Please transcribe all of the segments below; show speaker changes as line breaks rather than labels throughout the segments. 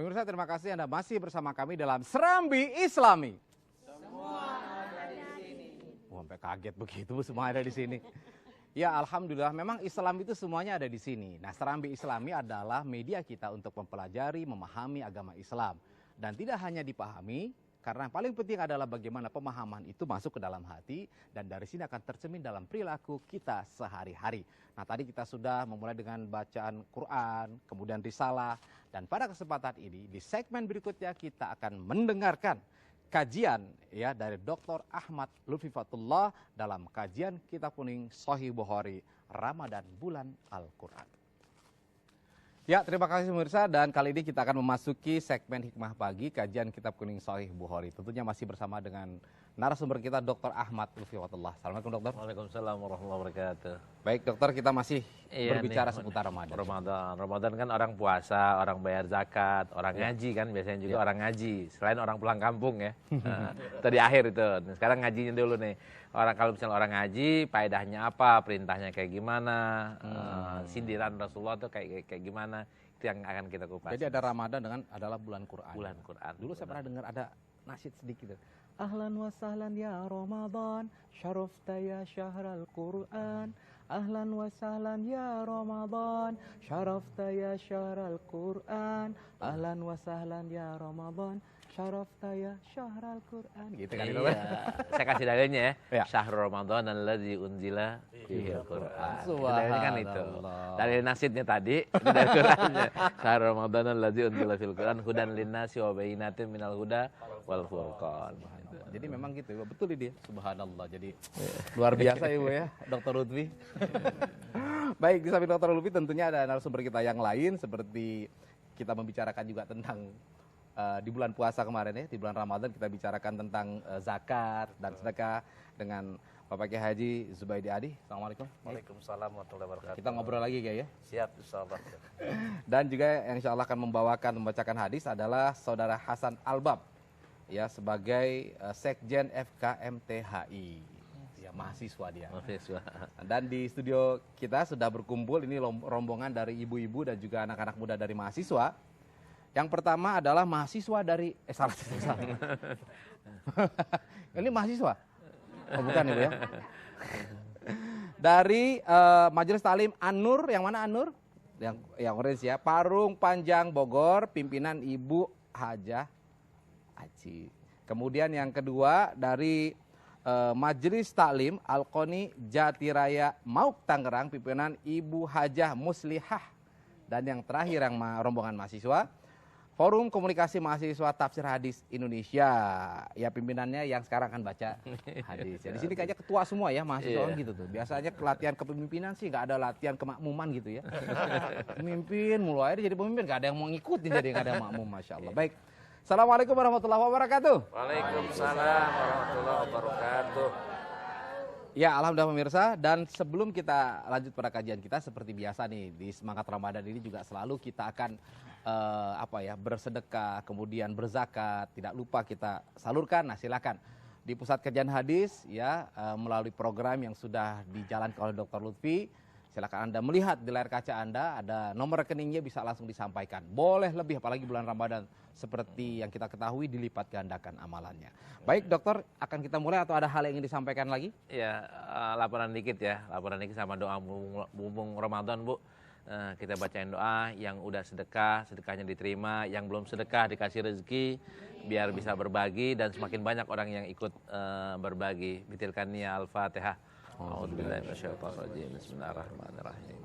Pemirsa, terima kasih Anda masih bersama kami dalam Serambi Islami.
Semua ada di sini.
Sampai kaget begitu, semua ada di sini. Ya, alhamdulillah memang Islam itu semuanya ada di sini. Nah, Serambi Islami adalah media kita untuk mempelajari, memahami agama Islam. Dan tidak hanya dipahami, karena yang paling penting adalah bagaimana pemahaman itu masuk ke dalam hati dan dari sini akan tercermin dalam perilaku kita sehari-hari. Nah, tadi kita sudah memulai dengan bacaan Quran, kemudian risalah, dan pada kesempatan ini di segmen berikutnya kita akan mendengarkan kajian ya dari Dr. Ahmad Lutfi Fatullah dalam kajian Kitab Kuning Sahih Bukhari Ramadan bulan Al-Quran. Ya, terima kasih pemirsa, dan kali ini kita akan memasuki segmen Hikmah Pagi kajian Kitab Kuning Sahih Bukhari. Tentunya masih bersama dengan narasumber kita Dr. Ahmad Lutfi Fatullah. Assalamualaikum dokter.
Waalaikumsalam warahmatullahi wabarakatuh.
Baik dokter, kita masih berbicara seputar Ramadan.
Ramadan kan orang puasa, orang bayar zakat, orang ngaji kan biasanya juga orang ngaji. Selain orang pulang kampung ya. Itu di akhir itu. Nah, sekarang ngajinya dulu nih. Kalau misalnya orang ngaji, faedahnya apa, perintahnya kayak gimana, sindiran Rasulullah itu kayak gimana, itu yang akan kita kupas.
Jadi ada Ramadan dengan adalah bulan Quran.
Bulan Quran.
Dulu saya pernah dengar ada nasyid sedikit. Ahlan wa sahlan ya Ramadan, syarafta ya syahral Quran. Ahlan wa sahlan ya Ramadan, syarafta ya syahral Quran. Ahlan wa sahlan ya Ramadan, syarafta ya syahral Quran. Gitu kan?
Iya. Saya kasih dalilnya ya.
Ya.
Syahrul Ramadan alladzi unzila fihil Quran. Dalilnya kan itu.
Subhanallah.
Dalil nasidnya tadi, itu dari Qurannya. Syahrul Ramadan alladzi unzila fil Quran hudan linnasi wa bayyinatin minal huda wal furqan.
Jadi memang gitu, Ibu. Betul ini. Subhanallah. Jadi luar biasa Ibu ya, Dr. Lutfi. Baik, di samping Dr. Lutfi tentunya ada narasumber kita yang lain seperti kita membicarakan juga tentang di bulan puasa kemarin ya, di bulan Ramadan kita bicarakan tentang zakat dan sedekah dengan Bapak Kiai Haji Zubaidi Adi. Assalamualaikum.
Waalaikumsalam warahmatullahi wabarakatuh.
Kita ngobrol lagi Kiai ya.
Siap, insyaallah.
Dan juga yang insya Allah akan membacakan hadis adalah Saudara Hasan Albab ya sebagai Sekjen FKMTHI. Ya, mahasiswa dia.
Mahasiswa.
Dan di studio kita sudah berkumpul ini rombongan dari ibu-ibu dan juga anak-anak muda dari mahasiswa. Yang pertama adalah mahasiswa dari salah. Ini mahasiswa? Oh, bukan Ibu ya. Dari Majelis Talim An-Nur, yang mana An-Nur? Yang orange ya. Parung Panjang Bogor, pimpinan Ibu Hajah Aci. Kemudian yang kedua dari Majelis Taklim Al-Qoni Jatiraya Mauk Tangerang, pimpinan Ibu Hajah Muslihah. Dan yang terakhir yang rombongan mahasiswa Forum Komunikasi Mahasiswa Tafsir Hadis Indonesia. Ya, pimpinannya yang sekarang akan baca hadis. Ya, di sini kayaknya ketua semua ya mahasiswa gitu tuh. Biasanya latihan kepemimpinan sih nggak ada latihan kemakmuman gitu ya. Pemimpin mulu aja jadi pemimpin, nggak ada yang mau ngikutin jadi nggak ada yang makmum, masya Allah. Baik. Assalamualaikum warahmatullahi wabarakatuh.
Waalaikumsalam warahmatullahi wabarakatuh.
Ya, alhamdulillah pemirsa, dan sebelum kita lanjut pada kajian kita seperti biasa nih di semangat Ramadan ini juga selalu kita akan bersedekah, kemudian berzakat, tidak lupa kita salurkan. Nah, silakan di Pusat Kajian Hadis ya melalui program yang sudah dijalankan oleh Dr. Lutfi. Silakan Anda melihat di layar kaca Anda, ada nomor rekeningnya bisa langsung disampaikan. Boleh lebih, apalagi bulan Ramadan seperti yang kita ketahui dilipat gandakan amalannya. Baik dokter, akan kita mulai atau ada hal yang ingin disampaikan lagi?
Ya, laporan dikit sama doa bumbung Ramadan Bu. Kita bacain doa, yang udah sedekah, sedekahnya diterima, yang belum sedekah dikasih rezeki, biar bisa berbagi dan semakin banyak orang yang ikut berbagi. Bitilkan niya Al-Fatihah. A'udzubillahi minasyaitonir rajim. Bismillahirrahmanirrahim.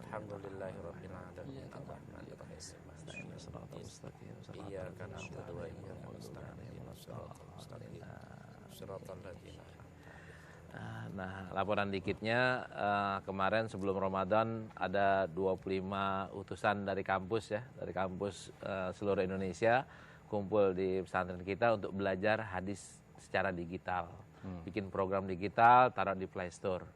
Alhamdulillahirabbil alamin. Iyyaka na'budu wa iyyaka nasta'in. Shiratal ladzina.
Nah, laporan dikitnya kemarin sebelum Ramadan ada 25 utusan dari kampus ya, dari kampus seluruh Indonesia kumpul di pesantren kita untuk belajar hadis secara digital. Bikin program digital, taruh di Play Store.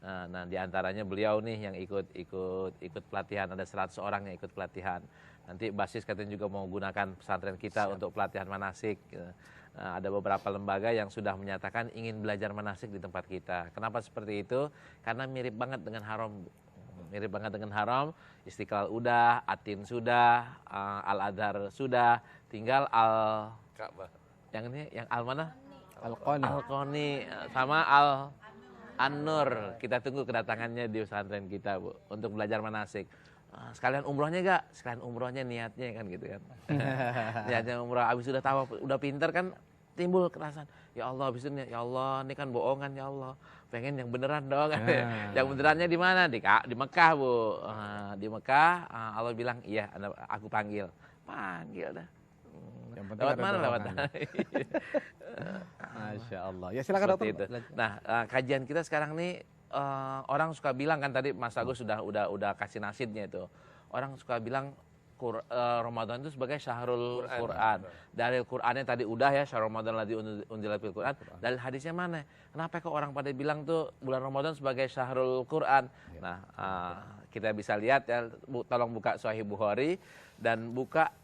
Nah, diantaranya beliau nih yang ikut pelatihan, ada 100 orang yang ikut pelatihan. Nanti basis katanya juga mau gunakan pesantren kita untuk pelatihan manasik. Ada beberapa lembaga yang sudah menyatakan ingin belajar manasik di tempat kita. Kenapa seperti itu? Karena mirip banget dengan haram. mirip banget dengan haram. Istiqlal udah, Atin sudah, Al-Azhar sudah, tinggal
Ka'bah.
yang ini, yang Al mana?
Al-Qani.
Al-Qani sama An-Nur. Kita tunggu kedatangannya di pesantren kita, Bu, untuk belajar manasik. Sekalian umrohnya gak? Sekalian umrohnya niatnya kan gitu kan. Niatnya umroh, abis udah tahu, udah pinter kan, timbul kerasan. Ya Allah, abis ini, ya Allah, ini kan bohongan ya Allah. Pengen yang beneran dong. Yang benerannya di mana? Di Mekah, Bu. Di Mekah, Allah bilang, iya, aku panggil. Panggil dah. Lewat mana lewat?
Masya Allah. Ya silakan
Seperti
dokter.
itu. Nah, kajian kita sekarang nih, orang suka bilang kan tadi Mas Agus udah kasih nasidnya itu. Orang suka bilang Ramadan itu sebagai syahrul Quran. Dalil Qurannya tadi udah ya, syahrul Ramadan ladzi unzila fil Quran. Dalil hadisnya mana? Kenapa kok orang pada bilang tuh bulan Ramadan sebagai syahrul Quran? Nah, kita bisa lihat ya, tolong buka Sahih Bukhari dan buka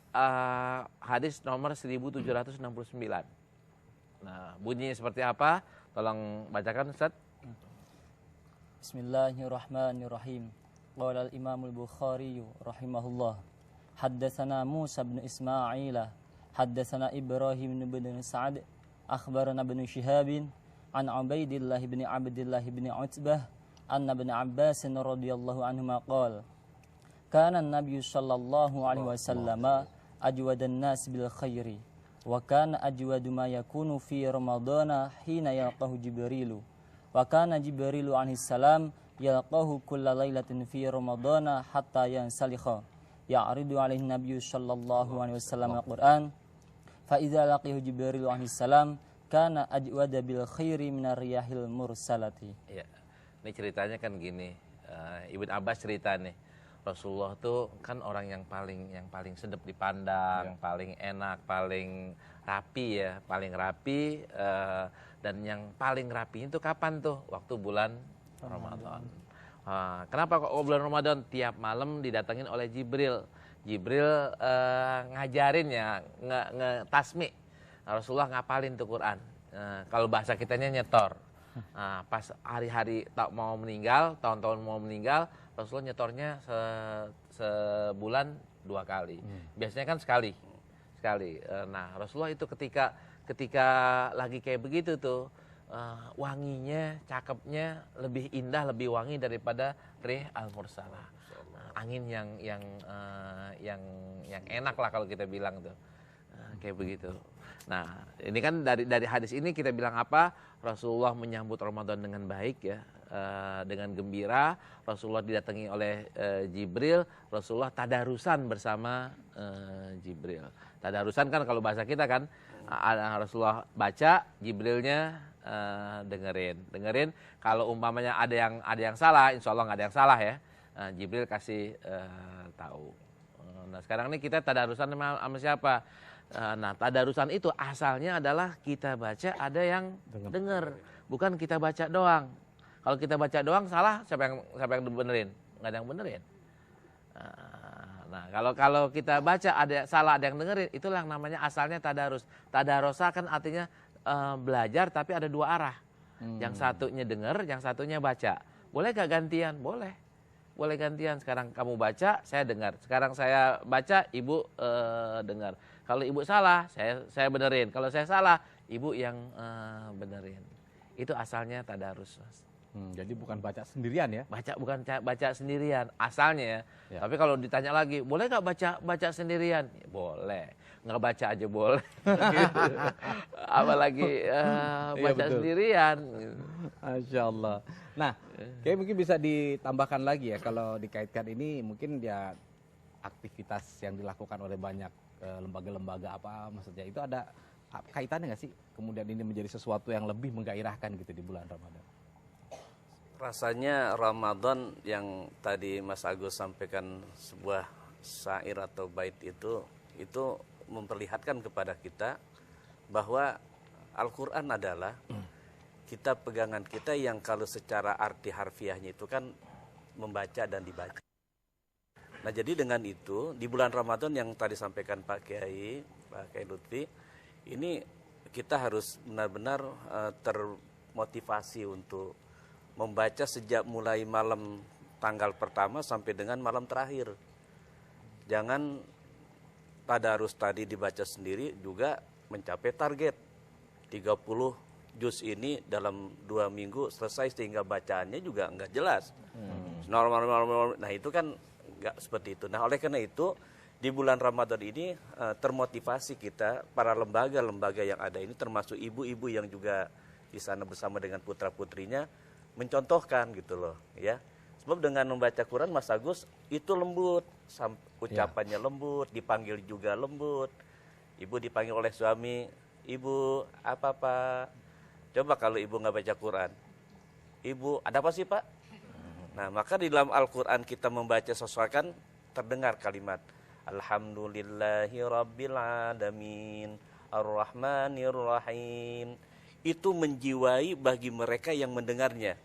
hadis nomor 1769. Nah, bunyinya seperti apa? Tolong bacakan, Ustaz.
Bismillahirrahmanirrahim. Qala al-Imam al-Bukhari rahimahullah. Haddatsana Musa bin Ismail, haddatsana Ibrahim bin Sa'ad, akhbarana bin Shihab an Ubaidillah bin Abdullah bin Utbah anna bin Abbas radhiyallahu anhuma qala kana an-nabiy sallallahu alaihi wasallam ajwadan nas bil khairi wa kana ajwadu ma yakunu fi ramadana hina yalqahu Jibrilu wa kana Jibrilu alaihi salam yalqahu kulla lailatin fi ramadana hatta yansalikha ya'ridu alaihi nabiyyu sallallahu alaihi wasallam al-Qur'an fa idza laqihu Jibrilu alaihi salam kana ajwada bil khairi minar riyahil mursalati.
Ya. Ini ceritanya kan gini, Ibn Abbas cerita nih, Rasulullah tuh kan orang yang paling sedap dipandang, paling enak, paling rapi ya, paling rapi, dan yang paling rapi itu kapan tuh? Waktu bulan Ramadan. Kenapa kok bulan Ramadan? Tiap malam didatengin oleh Jibril. Jibril ngajarin ya, ngetasmi. Rasulullah ngapalin tuh Quran. Kalau bahasa kitanya nyetor. Pas hari-hari mau meninggal, tahun-tahun mau meninggal, Rasulullah nyetornya sebulan 2 kali. Biasanya kan sekali. Nah, Rasulullah itu ketika lagi kayak begitu tuh, wanginya, cakepnya lebih indah, lebih wangi daripada rih al-mursalah. Angin yang enak lah kalau kita bilang tuh. Kayak begitu. Nah, ini kan dari hadis ini kita bilang apa? Rasulullah menyambut Ramadan dengan baik ya, dengan gembira. Rasulullah didatangi oleh Jibril. Rasulullah tadarusan bersama Jibril. Tadarusan kan kalau bahasa kita kan, Rasulullah baca, Jibrilnya dengerin. Kalau umpamanya ada yang salah, insya Allah nggak ada yang salah ya. Jibril kasih tahu. Nah, sekarang ini kita tadarusan sama siapa? Nah, tadarusan itu asalnya adalah kita baca ada yang dengar, bukan kita baca doang. Kalau kita baca doang salah, siapa yang benerin? Nggak ada yang benerin. Nah, kalau kita baca ada salah, ada yang dengerin, itulah yang namanya asalnya tadarus. Tadarosa kan artinya belajar tapi ada 2 arah. Yang satunya dengar, yang satunya baca. Boleh gak gantian? Boleh gantian. Sekarang kamu baca, saya dengar. Sekarang saya baca, ibu dengar. Kalau ibu salah, saya benerin. Kalau saya salah, ibu yang benerin. Itu asalnya tadarus, Mas.
Jadi bukan baca sendirian ya?
Bukan baca sendirian, asalnya ya. Tapi kalau ditanya lagi, boleh nggak baca sendirian? Ya, boleh. Nggak baca aja boleh. Apalagi baca sendirian.
Masya Allah. Nah, kayak mungkin bisa ditambahkan lagi ya, kalau dikaitkan ini mungkin ya aktivitas yang dilakukan oleh banyak lembaga-lembaga apa maksudnya, itu ada kaitannya nggak sih kemudian ini menjadi sesuatu yang lebih menggairahkan gitu di bulan Ramadan?
Rasanya Ramadan yang tadi Mas Agus sampaikan sebuah syair atau bait itu memperlihatkan kepada kita bahwa Al-Quran adalah kitab pegangan kita yang kalau secara arti harfiahnya itu kan membaca dan dibaca. Nah, jadi dengan itu di bulan Ramadan yang tadi sampaikan Pak Kiai Lutfi, ini kita harus benar-benar termotivasi untuk membaca sejak mulai malam tanggal pertama sampai dengan malam terakhir. Jangan tadarus tadi dibaca sendiri juga mencapai target 30 juz ini dalam 2 minggu selesai sehingga bacaannya juga nggak jelas. Normal. Nah itu kan nggak seperti itu. Nah oleh karena itu di bulan Ramadan ini termotivasi kita, para lembaga-lembaga yang ada ini termasuk ibu-ibu yang juga di sana bersama dengan putra-putrinya mencontohkan gitu loh ya. Sebab dengan membaca Quran Mas Agus itu lembut, ucapannya lembut, dipanggil juga lembut. Ibu dipanggil oleh suami, ibu apa? Coba kalau ibu nggak baca Quran, ibu ada apa sih Pak? Nah maka di dalam Al-Quran kita membaca sesuatu kan terdengar kalimat Alhamdulillahi Rabbil Alamin Ar-Rahmanir-Rahim. Itu menjiwai bagi mereka yang mendengarnya.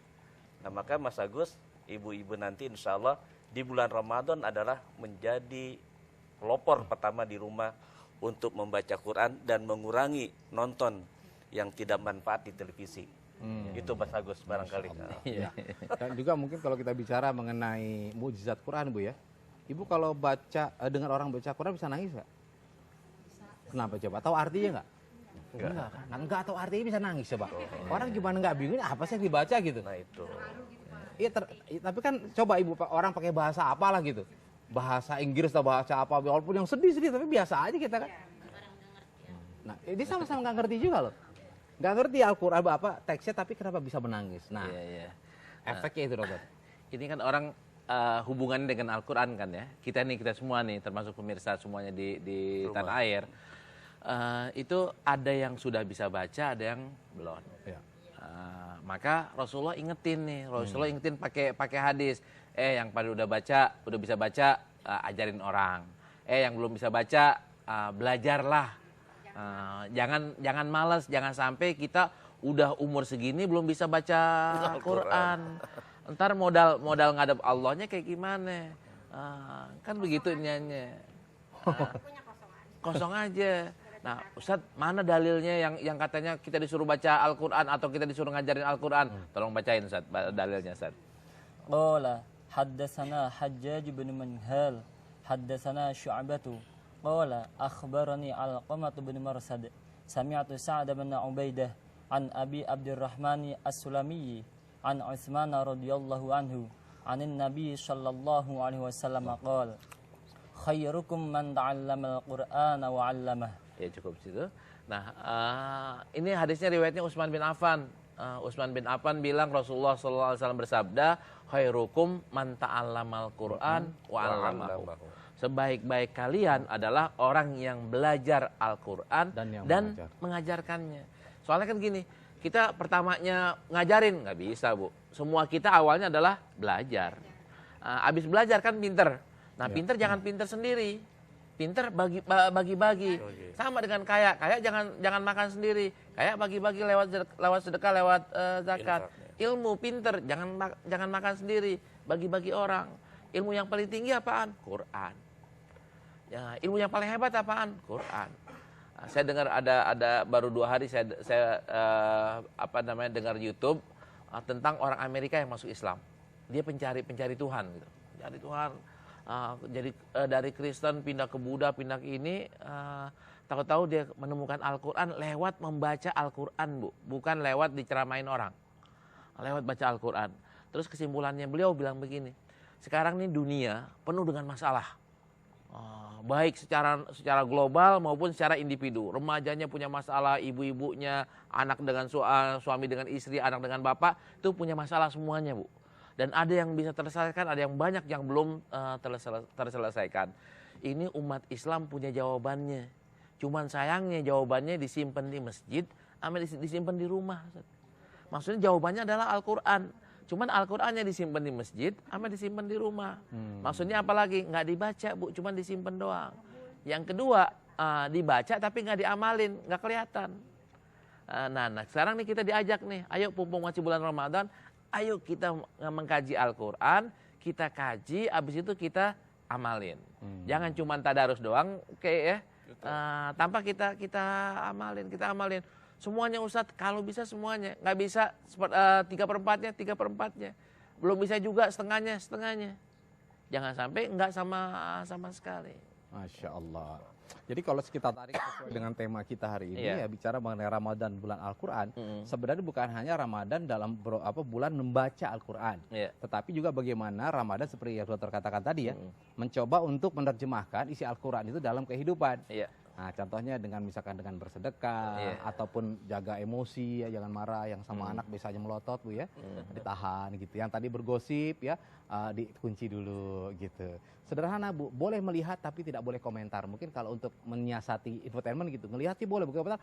Nah maka Mas Agus, ibu-ibu nanti insya Allah di bulan Ramadan adalah menjadi pelopor pertama di rumah untuk membaca Quran dan mengurangi nonton yang tidak manfaat di televisi. Itu Mas Agus barangkali.
Ya. Dan juga mungkin kalau kita bicara mengenai mukjizat Quran Bu ya, Ibu kalau baca dengar orang baca Quran bisa nangis nggak? Kenapa coba? Tahu artinya nggak? Enggak kan? Enggak tahu artinya bisa nangis coba. Orang gimana nggak bingung apa sih yang dibaca gitu?
Nah itu.
Iya, tapi kan coba Ibu orang pakai bahasa apalah gitu. Bahasa Inggris atau bahasa apa, walaupun yang sedih-sedih tapi biasa aja kita kan. Nah, ini sama-sama nggak ngerti juga loh. Nggak ngerti Al-Quran apa teksnya tapi kenapa bisa menangis. Nah, efeknya itu Robert.
Ini kan orang hubungannya dengan Al-Quran kan ya. Kita semua nih termasuk pemirsa semuanya di tanah air. Itu ada yang sudah bisa baca, ada yang belum.
Ya.
Maka Rasulullah ingetin pakai hadis. Yang pada udah bisa baca, ajarin orang. Yang belum bisa baca, belajarlah. Jangan malas, jangan sampai kita udah umur segini belum bisa baca Al-Quran. Ntar modal ngadep Allahnya kayak gimana? Kan begitu iniannya. Kosong aja. Nah, Ustadz, mana dalilnya yang katanya kita disuruh baca Al-Quran atau kita disuruh ngajarin Al-Quran? Tolong bacain, Ustadz, dalilnya, Ustadz.
Qala haddatsana Hajjaj bin Manhal haddatsana Syu'batu qala akhbarani Alqamah bin Marsad sami'tu Sa'd bin Ubaidah an Abi Abdurrahman As-Sulami an Utsman radhiyallahu anhu anin Nabi sallallahu alaihi wasallam qala khairukum man ta'allama al-Qur'ana wa 'allamah.
Ya cukup situ. Nah, ini hadisnya riwayatnya Utsman bin Affan. Utsman bin Affan bilang Rasulullah sallallahu alaihi wasallam bersabda, khairukum man ta'allamal Qur'an wa 'allamahu. Sebaik-baik kalian adalah orang yang belajar Al-Qur'an dan mengajarkannya. Soalnya kan gini, kita pertamanya ngajarin nggak bisa, Bu. Semua kita awalnya adalah belajar. Abis belajar kan pinter. Nah, pinter jangan pinter sendiri. Pinter bagi-bagi. Sama dengan kaya jangan makan sendiri. Kaya bagi-bagi lewat sedekah, lewat zakat. Ilmu pinter jangan makan sendiri, bagi-bagi orang. Ilmu yang paling tinggi apaan? Quran. Ya, ilmu yang paling hebat apaan? Quran. Saya dengar ada baru 2 hari saya dengar YouTube tentang orang Amerika yang masuk Islam. Dia pencari Tuhan gitu. Cari Tuhan. Jadi dari Kristen pindah ke Buddha, pindah ke ini, tahu-tahu dia menemukan Al-Quran lewat membaca Al-Quran, Bu. Bukan lewat diceramain orang. Lewat baca Al-Quran. Terus kesimpulannya beliau bilang begini, sekarang nih dunia penuh dengan masalah. Baik secara global maupun secara individu. Remajanya punya masalah, ibu-ibunya, anak dengan suami dengan istri, anak dengan bapak, itu punya masalah semuanya, Bu. Dan ada yang bisa terselesaikan, ada yang banyak yang belum terselesaikan. Ini umat Islam punya jawabannya. Cuman sayangnya jawabannya disimpan di masjid, sama disimpan di rumah. Maksudnya jawabannya adalah Al-Quran. Cuman Al-Qurannya disimpan di masjid, sama disimpan di rumah. Maksudnya apalagi? Nggak dibaca, Bu, cuman disimpan doang. Yang kedua, dibaca tapi nggak diamalin, nggak kelihatan. Nah, sekarang nih kita diajak nih, ayo pumpung masih bulan Ramadan, ayo kita mengkaji Al-Quran, kita kaji, abis itu kita amalin. Jangan cuma tadarus doang, ya. Tanpa kita amalin. Semuanya Ustadz, kalau bisa semuanya. Nggak bisa 3/4-nya. belum bisa juga setengahnya. Jangan sampai enggak sama sekali.
Masya Allah. Jadi kalau kita tarik sesuai dengan tema kita hari ini
Iya.
ya bicara mengenai Ramadan bulan Al-Quran, sebenarnya bukan hanya Ramadan dalam bulan membaca Al-Quran,
Iya.
tetapi juga bagaimana Ramadan seperti yang dokter katakan tadi ya, mencoba untuk menerjemahkan isi Al-Quran itu dalam kehidupan.
Iya.
Nah, contohnya dengan misalkan dengan bersedekah
Iya.
ataupun jaga emosi ya, jangan marah, yang sama anak biasanya melotot Bu ya, ditahan gitu. Yang tadi bergosip ya, dikunci dulu gitu. Sederhana Bu, boleh melihat tapi tidak boleh komentar. Mungkin kalau untuk menyiasati infotainment gitu, ngelihat sih boleh, bukan komentar.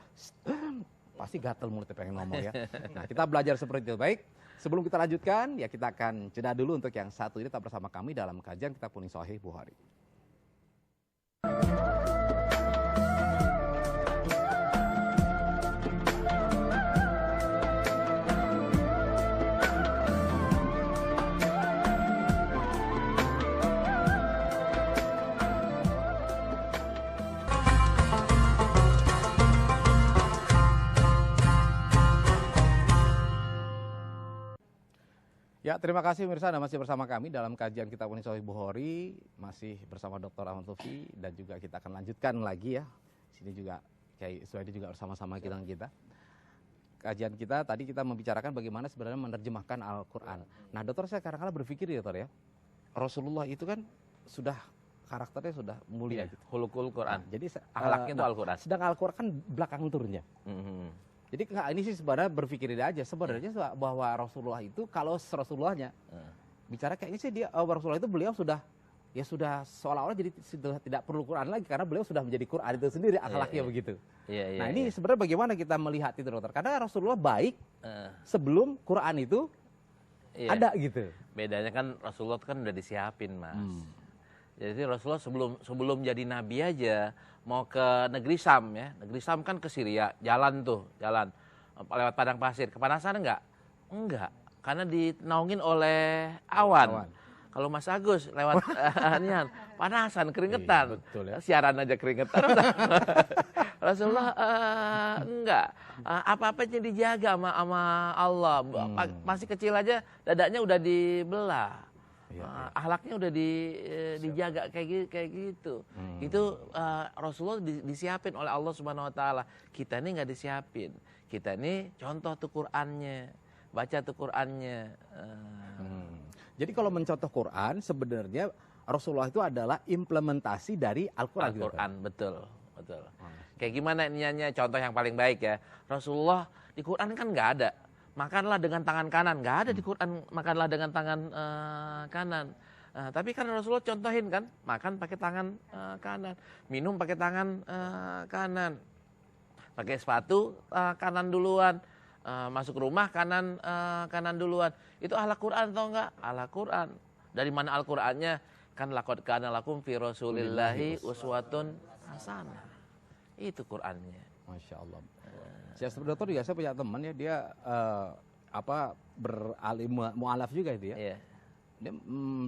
Pasti gatel mulutnya pengen ngomong ya. Nah, kita belajar seperti itu. Baik, sebelum kita lanjutkan ya kita akan jeda dulu untuk yang satu ini tetap bersama kami dalam kajian Kitab Kuning Sahih Bukhari. Ya, terima kasih pemirsa Anda masih bersama kami dalam kajian Kitab Kuning Sahih Bukhari, masih bersama Dr. Ahmad Lutfi dan juga kita akan lanjutkan lagi ya. Sini juga Kiai Suhaidi juga bersama-sama kita. Kajian kita tadi kita membicarakan bagaimana sebenarnya menerjemahkan Al-Qur'an. Nah, Dokter saya kadang-kadang berpikir ya, Dokter ya. Rasulullah itu kan sudah karakternya sudah mulia gitu.
Hulukul Quran.
Nah, jadi
Akhlaknya itu Al-Quran.
Sedang Al-Qur'an kan belakang turunnya. Jadi enggak, ini sih sebenarnya berpikir aja sebenarnya bahwa Rasulullah itu kalau Rasulullahnya bicara kayaknya sih dia Rasulullah itu beliau sudah seolah-olah jadi sudah tidak perlu Quran lagi karena beliau sudah menjadi Quran itu sendiri akhlaknya begitu. Nah, ini sebenarnya bagaimana kita melihat itu Dokter? Karena Rasulullah baik sebelum Quran itu ada gitu.
Bedanya kan Rasulullah kan udah disiapin, Mas. Jadi Rasulullah sebelum jadi nabi aja mau ke negeri Sam ya. Negeri Sam kan ke Syria, jalan lewat padang pasir. Kepanasan enggak? Enggak, karena dinaungin oleh awan. Kalau Mas Agus lewat panasan, keringetan.
Iya, betul ya.
Siaran aja keringetan. Rasulullah enggak. Apa-apanya dijaga sama Allah. Masih kecil aja dadanya udah dibelah. Akhlaknya udah dijaga kayak gitu. Itu Rasulullah disiapin oleh Allah Subhanahu wa taala. Kita ini nggak disiapin. Kita ini contoh tuh Qur'annya. Baca tuh Qur'annya.
Jadi kalau mencontoh Quran sebenarnya Rasulullah itu adalah implementasi dari Al-Qur'an.
Al-Qur'an, betul. Kayak gimana ininya contoh yang paling baik ya. Rasulullah di Quran kan nggak ada. Makanlah dengan tangan kanan, nggak ada di Quran makanlah dengan tangan kanan. Tapi kan Rasulullah contohin kan, makan pakai tangan kanan, minum pakai tangan kanan, pakai sepatu kanan duluan, masuk rumah kanan duluan. Itu akhlak Quran atau enggak? Akhlak Quran. Dari mana Al-Qur'annya? Kan laqad kana lakum fi Rasulillahi uswatun hasanah. Itu Qur'annya.
Masya Allah. Saya sebenarnya Dokter juga saya punya teman ya dia beralim mu'alaf juga itu ya.
Iya.
Dia,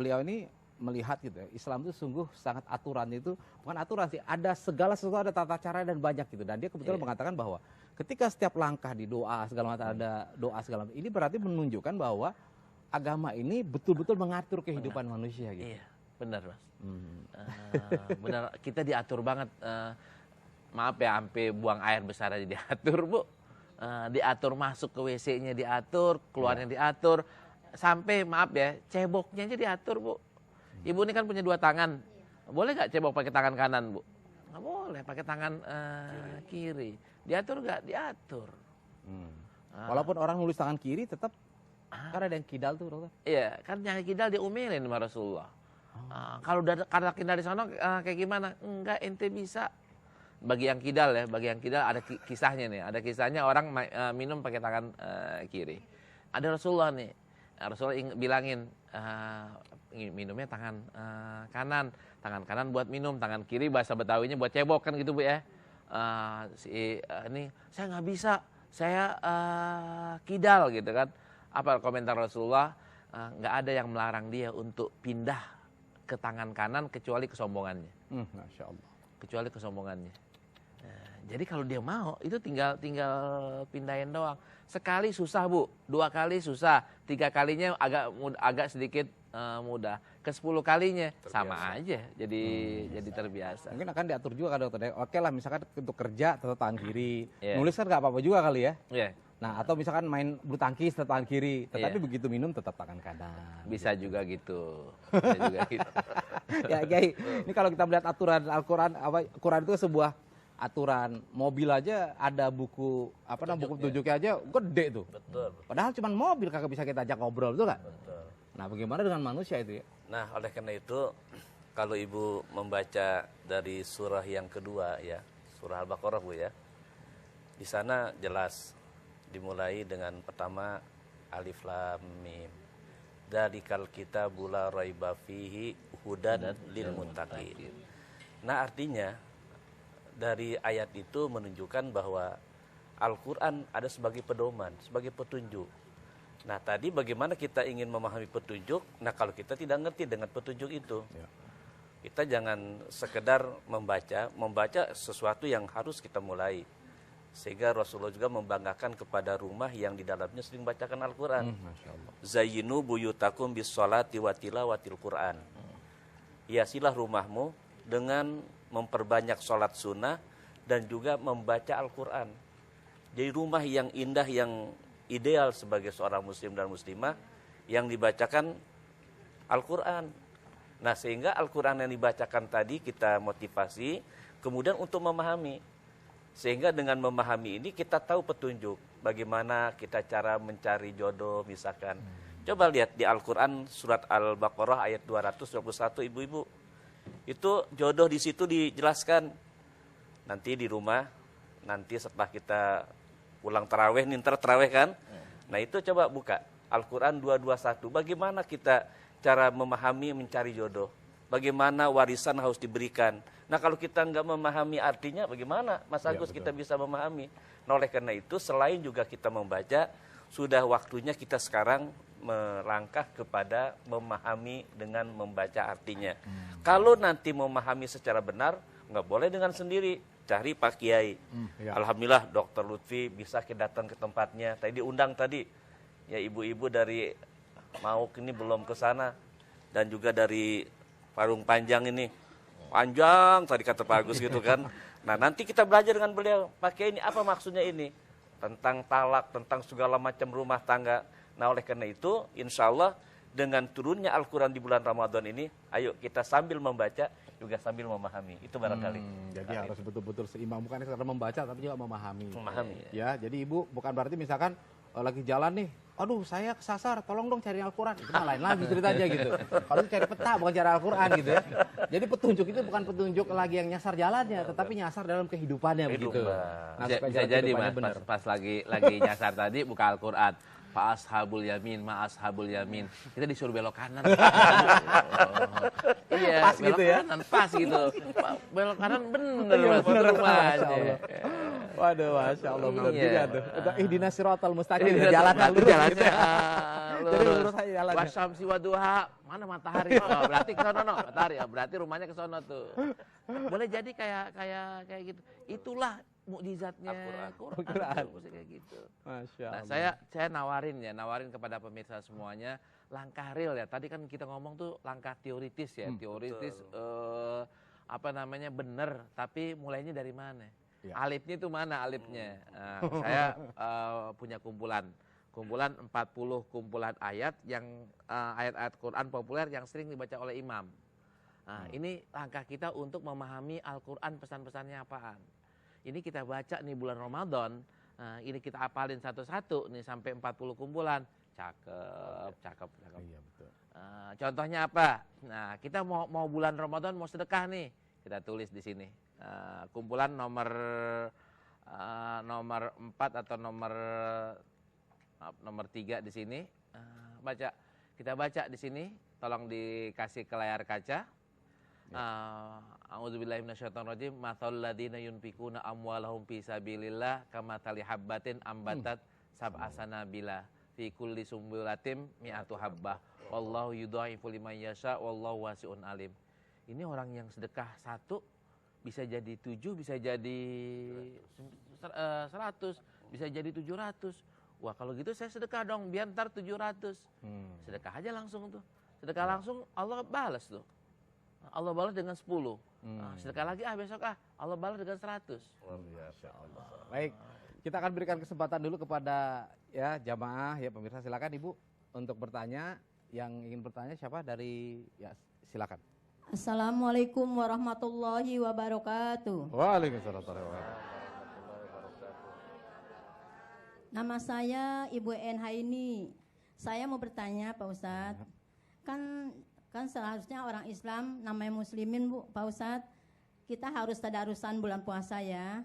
beliau ini melihat gitu ya, Islam itu sungguh sangat aturan itu bukan aturan sih, ada segala sesuatu ada tata cara dan banyak gitu. Dan dia kebetulan mengatakan bahwa ketika setiap langkah di doa segala macam ada doa segala macam, ini berarti menunjukkan bahwa agama ini betul-betul mengatur kehidupan manusia gitu.
Iya, benar Mas. Benar, kita diatur banget. Maaf ya, sampai buang air besar aja diatur, Bu. Diatur masuk ke WC-nya diatur, keluarnya diatur. Sampai maaf ya, ceboknya aja diatur, Bu. Ibu ini kan punya 2 tangan. Boleh nggak cebok pakai tangan kanan, Bu? Nggak boleh, pakai tangan kiri. Diatur nggak? Diatur.
Walaupun orang nulis tangan kiri tetap karena ada yang kidal tuh, Dokter.
Iya, kan yang kidal diomelin sama Rasulullah. Kalau karena kidal di sana kayak gimana? Enggak, ente bisa. Bagi yang kidal ada kisahnya nih. Ada kisahnya orang minum pakai tangan kiri. Ada Rasulullah nih. Rasulullah bilangin minumnya tangan kanan buat minum, tangan kiri bahasa Betawinya buat cebok kan gitu Bu ya. Ini saya nggak bisa, saya kidal gitu kan. Apa komentar Rasulullah? Nggak ada yang melarang dia untuk pindah ke tangan kanan kecuali kesombongannya.
Masya Allah.
Kecuali kesombongannya. Jadi kalau dia mau itu tinggal pindahin doang. Sekali susah Bu, 2 kali susah, 3 kalinya agak sedikit mudah. Ke 10 kalinya sama aja, jadi terbiasa.
Mungkin akan diatur juga kan dokter. Oke lah misalkan untuk kerja tetap tangan kiri.
Iya.
Nulis kan nggak apa-apa juga kali ya.
Iya.
Nah atau misalkan main bulu tangkis tetap tangan kiri. Tetapi
Iya.
begitu minum tetap tangan kanan.
Bisa juga gitu. Bisa juga gitu.
Ya Kiai, ini kalau kita melihat aturan Al-Quran, Quran itu sebuah aturan. Mobil aja ada buku buku petunjuknya aja gede tuh.
Betul.
Padahal cuma mobil kagak bisa kita ajak ngobrol, betul nggak?
Betul.
Nah bagaimana dengan manusia itu ya?
Nah, oleh karena itu, kalau Ibu membaca dari surah yang kedua ya, surah Al-Baqarah Bu ya, di sana jelas dimulai dengan pertama Alif Lam Mim. Dzalikal kitabu la raiba fihi hudan lil muttaqin. Nah, artinya dari ayat itu menunjukkan bahwa Al-Quran ada sebagai pedoman, sebagai petunjuk. Nah, tadi bagaimana kita ingin memahami petunjuk? Nah, kalau kita tidak ngerti dengan petunjuk itu, kita jangan sekedar membaca sesuatu yang harus kita mulai. Sehingga Rasulullah juga membanggakan kepada rumah yang di dalamnya sering bacakan Al-Quran.
Masya Allah.
Zayyinu buyutakum bis sholati wa tilawatil Quran. Hiasilah rumahmu dengan memperbanyak sholat sunnah dan juga membaca Al-Quran. Jadi rumah yang indah, yang ideal sebagai seorang muslim dan muslimah yang dibacakan Al-Quran. Nah, sehingga Al-Quran yang dibacakan tadi kita motivasi kemudian untuk memahami. Sehingga dengan memahami ini kita tahu petunjuk bagaimana kita cara mencari jodoh misalkan. Coba lihat di Al-Quran surat Al-Baqarah ayat 221 ibu-ibu. Itu jodoh di situ dijelaskan. Nanti di rumah, nanti setelah kita pulang taraweh, nintar taraweh kan. Nah itu coba buka Al-Quran 221. Bagaimana kita cara memahami mencari jodoh. Bagaimana warisan harus diberikan. Nah kalau kita nggak memahami artinya bagaimana Mas Agus kita bisa memahami. Nah oleh karena itu selain juga kita membaca, sudah waktunya kita sekarang melangkah kepada memahami dengan membaca artinya. Kalau nanti memahami secara benar, nggak boleh dengan sendiri. Cari Pak Kiai. Alhamdulillah Dr. Lutfi bisa datang ke tempatnya. Tadi diundang tadi. Ya ibu-ibu dari Mauk ini belum ke sana. Dan juga dari Parung Panjang ini. Panjang tadi kata Pak Agus gitu kan. Nah nanti kita belajar dengan beliau. Pak Kiai ini apa maksudnya ini? Tentang talak, tentang segala macam rumah tangga. Nah oleh karena itu insya Allah dengan turunnya Al-Quran di bulan Ramadan ini, ayo kita sambil membaca juga sambil memahami. Itu barangkali.
Jadi harus betul-betul seimbang, bukan sekedar membaca tapi juga memahami.
Memahami.
Ya, jadi ibu bukan berarti misalkan lagi jalan nih, aduh saya kesasar, tolong dong cari Al-Quran. Itu mah lain lagi ceritanya gitu. Kalau itu cari peta bukan cari Al-Quran gitu ya. Jadi petunjuk itu bukan petunjuk lagi yang nyasar jalannya, tetapi nyasar dalam kehidupannya begitu. Nah,
Bisa jadi Mas, pas lagi nyasar tadi buka Al-Quran. Fa ashabul yamin, ma ashabul yamin. Kita disuruh belok kanan. Iya,
Pas
belok
gitu ya?
kanan, pas gitu. Belok kanan bener
Iya,
Mas,
bener,
rumahnya.
Masya Allah. Waduh, Masya Allah, benar
Iya.
juga tuh. Itu ihdinas siratal mustaqim,
Iya,
jalan lurus.
jalannya
Jadi lurus aja jalannya.
Wasyamsi waduha, mana matahari? Oh, berarti ke sono, matahari. Oh, berarti rumahnya ke sono tuh. Boleh jadi kayak gitu. Itulah mukjizatnya Quran. Mesti kayak gitu.
Masya
Nah,
Allah.
saya nawarin kepada pemirsa semuanya langkah real ya. Tadi kan kita ngomong tuh langkah teoritis ya, teoritis bener, tapi mulainya dari mana?
Ya.
Alifnya itu mana alifnya? Nah, saya punya kumpulan 40 kumpulan ayat yang ayat-ayat Quran populer yang sering dibaca oleh imam. Nah, ini langkah kita untuk memahami Al-Quran pesan-pesannya apaan. Ini kita baca nih bulan Ramadan, ini kita apalin satu-satu nih sampai 40 kumpulan. Cakep.
Iya, betul.
Contohnya apa? Nah, kita mau bulan Ramadan mau sedekah nih, kita tulis di sini. Kumpulan nomor 4 atau nomor 3 di sini. Kita baca di sini, tolong dikasih ke layar kaca. A'udzubillahi minasyaitonirrajim. Mathalul ladzina yunfikuna amwalahum fi sabilillah kamathali habbatin ambatat sab'a sanabila fi kulli sumbulatin mi'atu habbah. Wallahu yudha'ifu liman yasha wallahu wasi'un alim. Ini orang yang sedekah satu bisa jadi 7, bisa jadi 100, bisa jadi 700. Wah kalau gitu saya sedekah dong, biar ntar 700. Sedekah aja langsung tuh. Sedekah langsung Allah balas tuh. Allah balas dengan 10. Nah, sedekah lagi besok Allah balas dengan 100.
Baik, kita akan berikan kesempatan dulu kepada ya jamaah ya pemirsa, silakan Ibu untuk bertanya. Yang ingin bertanya siapa dari ya silakan.
Assalamualaikum warahmatullahi wabarakatuh.
Waalaikumsalam warahmatullahi wabarakatuh.
Nama saya Ibu Enhaini. Saya mau bertanya Pak Ustadz. Kan seharusnya orang Islam namanya muslimin Bu, Pak Ustadz. Kita harus tadarusan bulan puasa ya.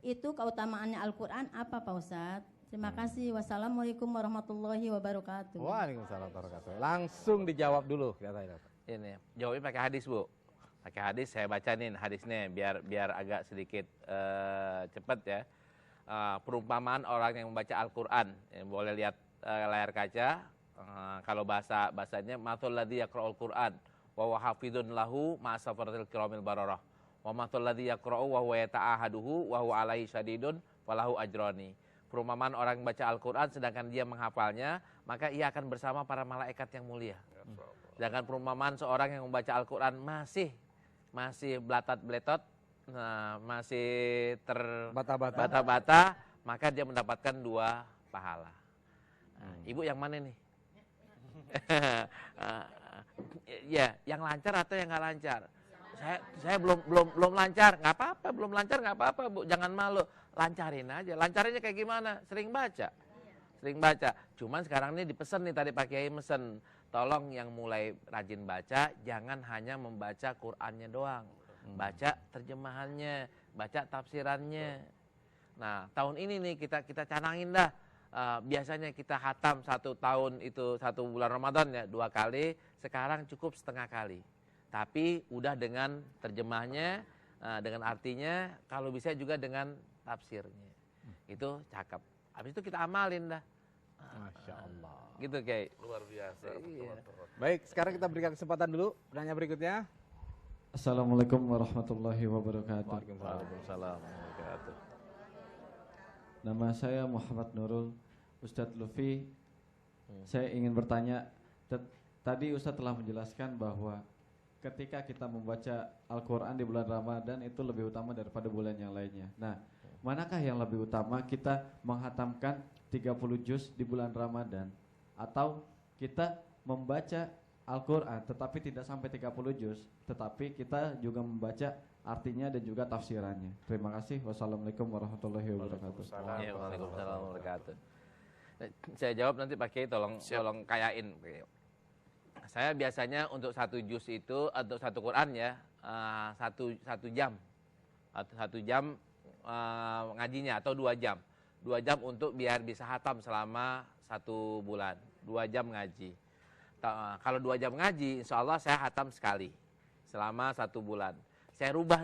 Itu keutamaannya Al-Quran apa Pak Ustadz? Terima kasih. Wassalamualaikum warahmatullahi wabarakatuh.
Waalaikumsalam warahmatullahi wabarakatuh. Langsung dijawab dulu katanya.
Ini jawabnya pakai hadis Bu. Pakai hadis, saya baca nih hadisnya biar agak sedikit cepat ya. Perumpamaan orang yang membaca Al-Quran, boleh lihat layar kaca. Kalau bahasanya mathul ladzi yaqra'ul Qur'an wa huwa hafidun lahu ma'asafaratil kiramil bararah wa mathul ladzi yaqra'u wa huwa yata'ahaduhu wa huwa alaihi syadidun falahu ajrani. Perumpamaan orang yang baca Al-Quran sedangkan dia menghafalnya, maka ia akan bersama para malaikat yang mulia. Sedangkan perumpamaan seorang yang membaca Al-Quran masih belatat-beletot, masih terbata-bata, maka dia mendapatkan 2 pahala. Ibu yang mana nih? Ya, yang lancar atau yang nggak lancar? Saya belum lancar, nggak apa-apa, belum lancar nggak apa-apa Bu, jangan malu, lancarin aja. Lancarinnya kayak gimana? Sering baca. Cuman sekarang ini dipesan nih tadi Pak Kiai mesen, tolong yang mulai rajin baca, jangan hanya membaca Qur'annya doang, baca terjemahannya, baca tafsirannya. Nah tahun ini nih kita canangin dah. Biasanya kita hatam 1 tahun itu 1 bulan Ramadan ya 2 kali, sekarang cukup setengah kali. Tapi udah dengan terjemahnya, dengan artinya, kalau bisa juga dengan tafsirnya. Itu cakep. Habis itu kita amalin dah.
Masya Allah.
Gitu kayak.
Luar biasa.
Iya.
Baik, sekarang kita berikan kesempatan dulu penanya berikutnya.
Assalamualaikum warahmatullahi wabarakatuh.
Waalaikumsalam warahmatullahi wabarakatuh.
Nama saya Muhammad Nurul. Ustadz Lufi, saya ingin bertanya, tadi Ustadz telah menjelaskan bahwa ketika kita membaca Al-Quran di bulan Ramadan itu lebih utama daripada bulan yang lainnya. Nah, manakah yang lebih utama, kita menghatamkan 30 juz di bulan Ramadan atau kita membaca Al-Quran tetapi tidak sampai 30 juz, tetapi kita juga membaca artinya dan juga tafsirannya. Terima kasih. Wassalamualaikum warahmatullahi wabarakatuh.
Waalaikumsalam warahmatullahi wabarakatuh. Saya jawab nanti Pak Kiai, tolong kayain. Saya biasanya untuk 1 juz itu atau 1 Quran ya 1 jam, 1 jam ngajinya atau 2 jam, 2 jam untuk biar bisa hatam selama 1 bulan, 2 jam ngaji. Kalau 2 jam ngaji, insya Allah saya hatam sekali selama 1 bulan. Saya rubah,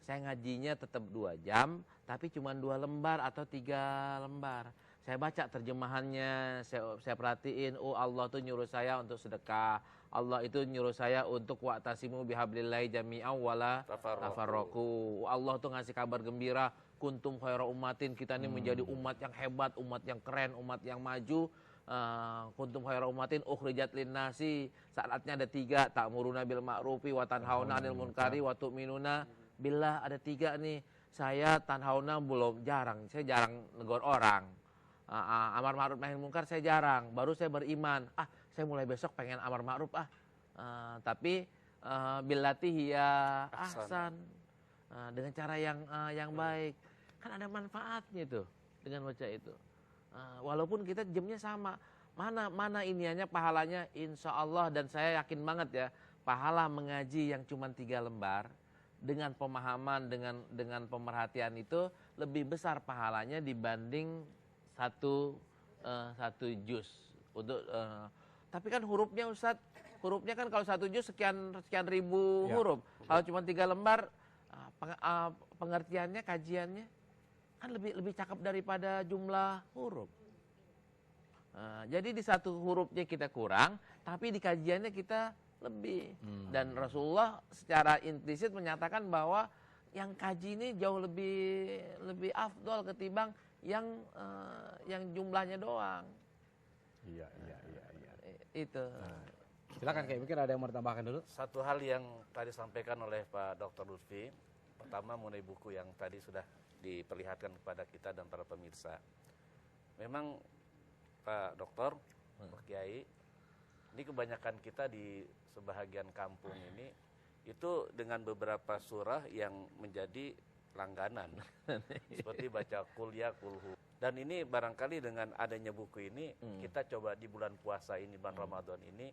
saya ngajinya tetap 2 jam, tapi cuma 2 lembar atau 3 lembar. Saya baca terjemahannya, saya perhatiin, oh Allah tuh nyuruh saya untuk sedekah, Allah itu nyuruh saya untuk wa'tasimu bihablillahi jami'an wala tafarraqu. Allah tuh ngasih kabar gembira, kuntum khaira ummatin, kita ini menjadi umat yang hebat, umat yang keren, umat yang maju. Kuntum khaira ummatin ukhrijat linnasi, syaratnya ada 3, ta'muruna bil ma'rufi wa tanhauna 'anil munkari wa tu'minuna billah. Ada 3 nih. Saya tanhauna belum, saya jarang negor orang. Amar ma'ruf nahi munkar saya jarang, baru saya beriman. Saya mulai besok pengen amar ma'ruf tapi billati hiya ahsan, dengan cara yang baik. Kan ada manfaatnya tuh dengan baca itu. Walaupun kita jamnya sama, mana iniannya pahalanya, insya Allah, dan saya yakin banget ya, pahala mengaji yang cuma 3 lembar dengan pemahaman, dengan pemerhatian itu lebih besar pahalanya dibanding satu juz untuk tapi kan hurufnya Ustadz, hurufnya kan kalau 1 juz sekian ribu huruf. Kalau cuma 3 lembar pengertiannya, kajiannya kan lebih cakep daripada jumlah huruf. Jadi di 1 hurufnya kita kurang, tapi di kajiannya kita lebih. Dan Rasulullah secara implisit menyatakan bahwa yang kaji ini jauh lebih afdol ketimbang yang jumlahnya doang.
Iya.
Itu.
Silakan kayak mungkin ada yang mau ditambahkan dulu.
Satu hal yang tadi sampaikan oleh Pak Dr. Lutfi, pertama mengenai buku yang tadi sudah diperlihatkan kepada kita dan para pemirsa. Memang Pak Dokter, Pak Kiai, ini kebanyakan kita di sebahagian kampung ini itu dengan beberapa surah yang menjadi langganan. Seperti baca kuliah, kulhu. Dan ini barangkali dengan adanya buku ini, kita coba di bulan puasa ini, bulan Ramadan ini,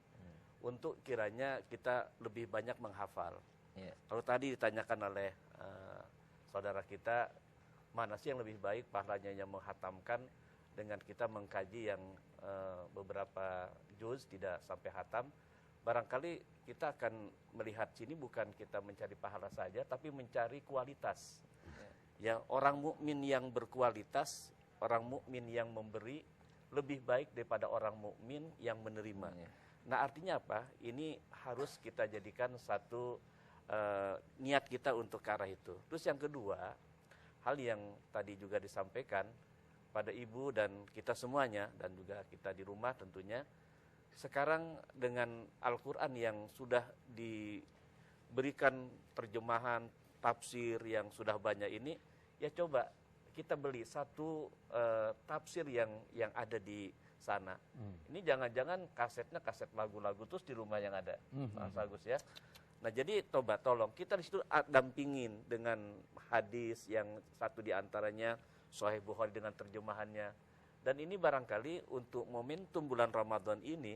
untuk kiranya kita lebih banyak menghafal. Kalau tadi ditanyakan oleh saudara kita, mana sih yang lebih baik pahalanya yang menghatamkan dengan kita mengkaji yang beberapa juz tidak sampai hatam. Barangkali kita akan melihat sini bukan kita mencari pahala saja, tapi mencari kualitas. Ya, orang mukmin yang berkualitas, orang mukmin yang memberi lebih baik daripada orang mukmin yang menerima. Nah, artinya apa? Ini harus kita jadikan satu niat kita untuk ke arah itu. Terus yang kedua, hal yang tadi juga disampaikan pada ibu dan kita semuanya, dan juga kita di rumah tentunya, sekarang dengan Al-Quran yang sudah diberikan terjemahan, tafsir yang sudah banyak ini, ya coba kita beli satu tafsir yang ada di sana. Ini jangan-jangan kasetnya kaset lagu-lagu terus di rumah yang ada, Mas Agus ya. Nah, jadi tolong kita di situ dampingin dengan hadis yang satu diantaranya Sahih Bukhari dengan terjemahannya. Dan ini barangkali untuk momentum bulan Ramadan ini,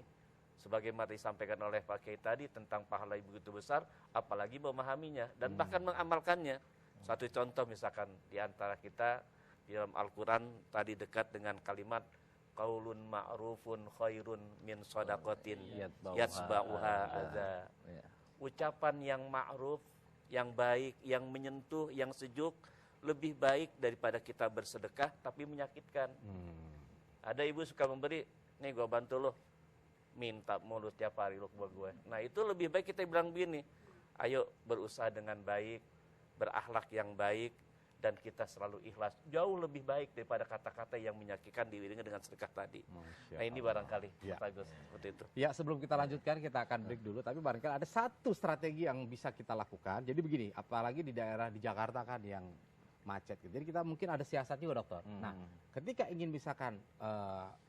sebagaimana disampaikan oleh Pak Kiai tadi tentang pahala yang begitu besar, apalagi memahaminya dan bahkan mengamalkannya. Satu contoh misalkan di antara kita di dalam Al-Quran tadi dekat dengan kalimat qaulun ma'rufun khairun min shadaqatin yatsba'uha adza. Ucapan yang ma'ruf, yang baik, yang menyentuh, yang sejuk, lebih baik daripada kita bersedekah tapi menyakitkan. Ada ibu suka memberi, nih gue bantu lo, minta mulu tiap hari lo buat gue. Nah, itu lebih baik kita bilang begini, ayo berusaha dengan baik, berakhlak yang baik, dan kita selalu ikhlas. Jauh lebih baik daripada kata-kata yang menyakitkan diiringi dengan sedekah tadi. Nah, ini barangkali
Ya.
bagus seperti itu.
Ya, sebelum kita lanjutkan kita akan break dulu, tapi barangkali ada satu strategi yang bisa kita lakukan. Jadi begini, apalagi di daerah di Jakarta kan yang macet gitu. Jadi kita mungkin ada siasat juga, Dokter. Nah, ketika ingin misalkan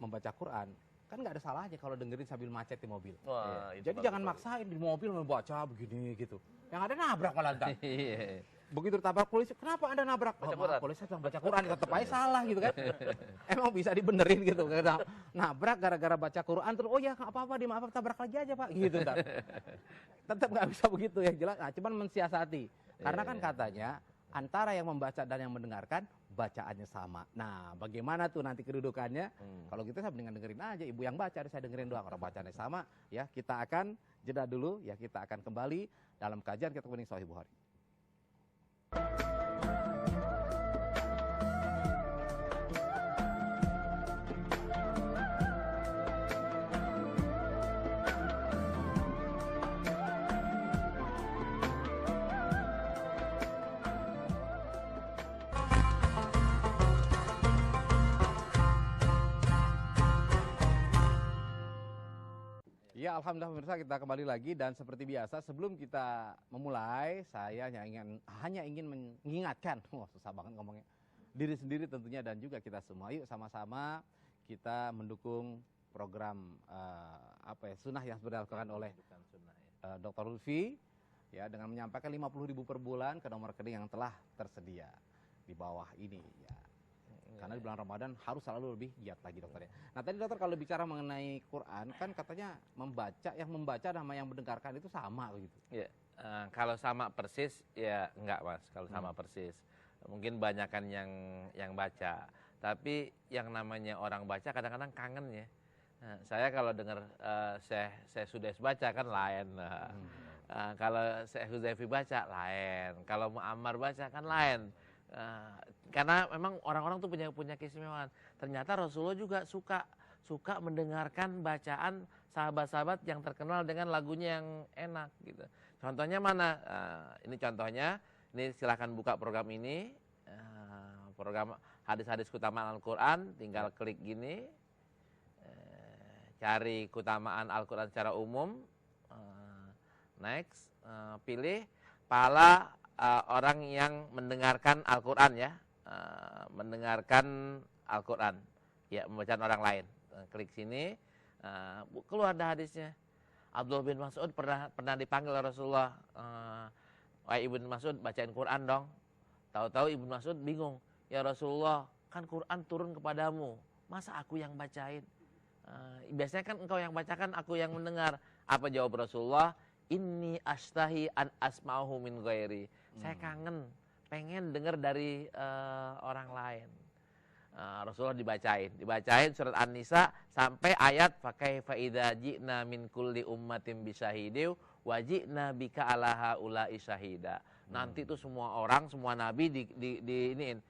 membaca Quran, kan nggak ada salahnya kalau dengerin sambil macet di mobil.
Wah, itu
Jadi
bagus,
jangan
bagus.
maksain di mobil membaca begini gitu. Yang ada nabrak malah ntar. Begitu ditabrak polisi, kenapa Anda nabrak?
Baca
Oh,
Quran.
maaf, polisi sedang baca Quran, tetap aja salah gitu kan. Emang bisa dibenerin gitu. Nabrak gara-gara baca Quran, terus oh ya nggak apa-apa, dimaafkan, tabrak lagi aja Pak. Gitu ntar. Tetap nggak bisa begitu ya, jelas. Nah, cuman mensiasati. Karena kan katanya, antara yang membaca dan yang mendengarkan, bacaannya sama. Nah, bagaimana tuh nanti kedudukannya? Kalau gitu saya mendingan dengerin aja, ibu yang baca, saya dengerin doang. Orang bacaannya sama, ya kita akan jeda dulu, ya kita akan kembali dalam kajian kita kuning Sahih Bukhari. Ya, alhamdulillah pemirsa, kita kembali lagi dan seperti biasa sebelum kita memulai, saya hanya ingin mengingatkan, susah banget ngomongnya, diri sendiri tentunya dan juga kita semua. Yuk sama-sama kita mendukung program sunnah yang sudah dilakukan oleh Dr. Lutfi, ya, dengan menyampaikan 50.000 per bulan ke nomor rekening yang telah tersedia di bawah ini, ya. Karena di bulan Ramadan harus selalu lebih giat lagi, dokter ya. Nah, tadi dokter kalau bicara mengenai Quran kan katanya yang membaca sama yang mendengarkan itu sama gitu.
Ya, kalau sama persis ya enggak, Mas. Kalau sama persis, mungkin banyakan yang baca. Tapi yang namanya orang baca kadang-kadang kangen ya. Nah, saya kalau dengar saya sudah baca kan lain. Kalau saya Huzaifi baca lain. Kalau Muammar baca kan lain. Karena memang orang-orang tuh punya keistimewaan. Ternyata Rasulullah juga suka mendengarkan bacaan sahabat-sahabat yang terkenal dengan lagunya yang enak gitu. Contohnya mana? Ini contohnya. Ini silahkan buka program ini. Program hadis-hadis keutamaan Al-Quran. Tinggal klik gini. Cari keutamaan Al-Quran secara umum. Next. Pilih pahala orang yang mendengarkan Al-Quran ya. Mendengarkan Al-Quran. Ya, membacaan orang lain. Klik sini. Keluar ada hadisnya. Abdullah bin Mas'ud pernah dipanggil oleh Rasulullah. Wahai Ibnu Mas'ud, bacain Quran dong. Tahu-tahu Ibnu Mas'ud bingung. Ya Rasulullah, kan Quran turun kepadamu. Masa aku yang bacain? Biasanya kan engkau yang bacakan, aku yang mendengar. Apa jawab Rasulullah? Inni ashtahi an asma'uhu min ghairi. Saya kangen, pengen dengar dari orang lain. Rasulullah dibacain surat An-Nisa sampai ayat fakaifa idza ji'na min kulli ummatin bisyahidin wa ji'na bika ala haula'i syahida. Nanti itu semua orang, semua nabi iniin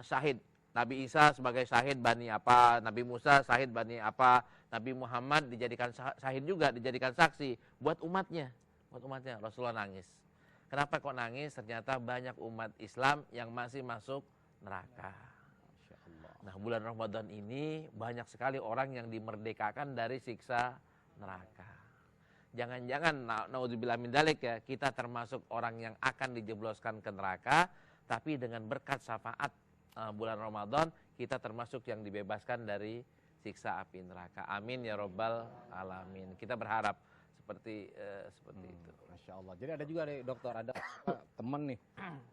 syahid. Nabi Isa sebagai syahid bani apa, Nabi Musa syahid bani apa, Nabi Muhammad dijadikan syahid juga, dijadikan saksi buat umatnya. Rasulullah nangis. Kenapa kok nangis? Ternyata banyak umat Islam yang masih masuk neraka. Nah, bulan Ramadan ini banyak sekali orang yang dimerdekakan dari siksa neraka. Jangan-jangan naudzubillah min dzalik ya, kita termasuk orang yang akan dijebloskan ke neraka, tapi dengan berkat syafaat bulan Ramadan kita termasuk yang dibebaskan dari siksa api neraka. Amin ya rabbal alamin. Kita berharap seperti itu.
Masya Allah. Jadi ada juga nih dokter, ada temen nih,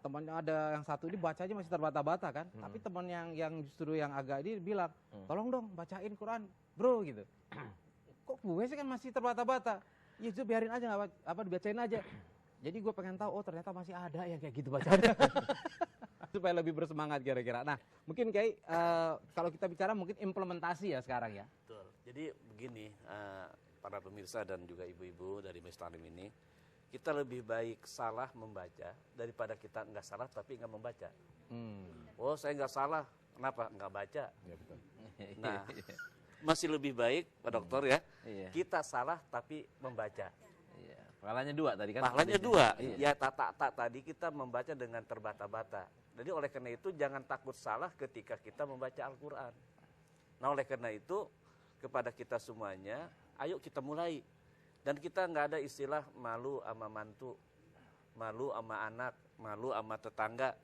temannya ada yang satu ini bacanya masih terbata-bata kan, tapi teman yang justru yang agak ini bilang, tolong dong bacain Quran bro gitu. Kok gue sih kan masih terbata-bata? Ya itu biarin aja, dibacain aja. Jadi gue pengen tahu, oh ternyata masih ada yang kayak gitu bacanya. Supaya lebih bersemangat kira-kira. Nah mungkin kayak kalau kita bicara mungkin implementasi ya sekarang ya.
Betul. Jadi begini, para pemirsa dan juga ibu-ibu dari Majelis Taklim ini, kita lebih baik salah membaca daripada kita nggak salah tapi nggak membaca. Oh saya nggak salah, kenapa? Nggak baca. Ya, betul. Nah masih lebih baik Pak Dokter ya, kita salah tapi membaca.
Pahalanya 2 tadi kan.
Pahalanya 2. Ya tak tadi kita membaca dengan terbata-bata. Jadi oleh karena itu jangan takut salah ketika kita membaca Al-Quran. Nah oleh karena itu kepada kita semuanya, ayo kita mulai. Dan kita nggak ada istilah malu sama mantu, malu sama anak, malu sama tetangga.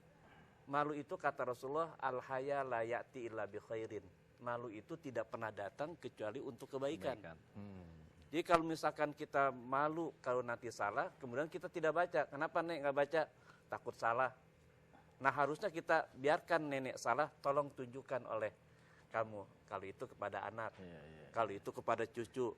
Malu itu kata Rasulullah, al-haya la ya'ti illa bi khairin. Malu itu tidak pernah datang kecuali untuk kebaikan. Jadi kalau misalkan kita malu kalau nanti salah, kemudian kita tidak baca. Kenapa Nek nggak baca? Takut salah. Nah harusnya kita biarkan nenek salah, tolong tunjukkan oleh kamu. Kalau itu kepada anak, kalau itu kepada cucu.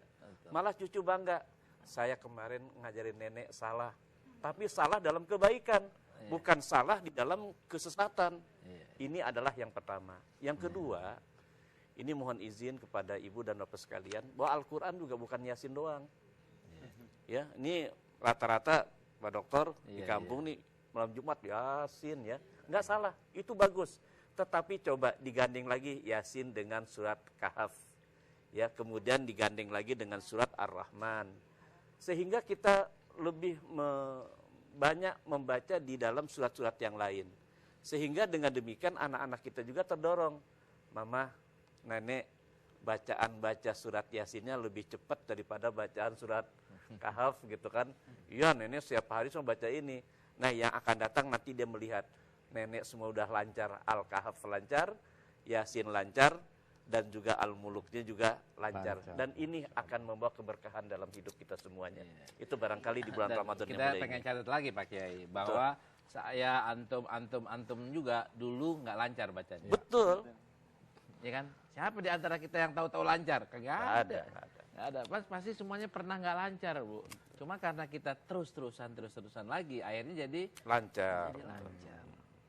Malah cucu bangga. Saya kemarin ngajarin nenek salah. Tapi salah dalam kebaikan. Bukan salah di dalam kesesatan. Ini adalah yang pertama. Yang kedua, ini mohon izin kepada ibu dan bapak sekalian, bahwa Al-Quran juga bukan Yasin doang. Ya, ini rata-rata Pak Dokter di kampung nih, malam Jumat Yasin ya. Nggak salah, itu bagus. Tetapi coba digandeng lagi Yasin dengan surat Kahf. Ya, kemudian digandeng lagi dengan surat Ar-Rahman. Sehingga kita lebih banyak membaca di dalam surat-surat yang lain. Sehingga dengan demikian anak-anak kita juga terdorong. Mama, nenek, baca surat Yasinnya lebih cepat daripada bacaan surat Kahf gitu kan. Iya nenek setiap hari semua baca ini. Nah yang akan datang nanti dia melihat nenek semua udah lancar, Al-Kahf lancar, Yasin lancar, dan juga Al-Muluknya juga lancar. Dan ini akan membawa keberkahan dalam hidup kita semuanya. Itu barangkali di bulan Ramadan yang
kita pengen catat lagi Pak Kiai, bahwa saya antum juga dulu nggak lancar bacanya.
Betul.
Ya kan? Siapa di antara kita yang tahu-tahu lancar? Kagak ada. Nggak ada. Pasti semuanya pernah nggak lancar, Bu. Cuma karena kita terus-terusan lagi, akhirnya jadi
lancar.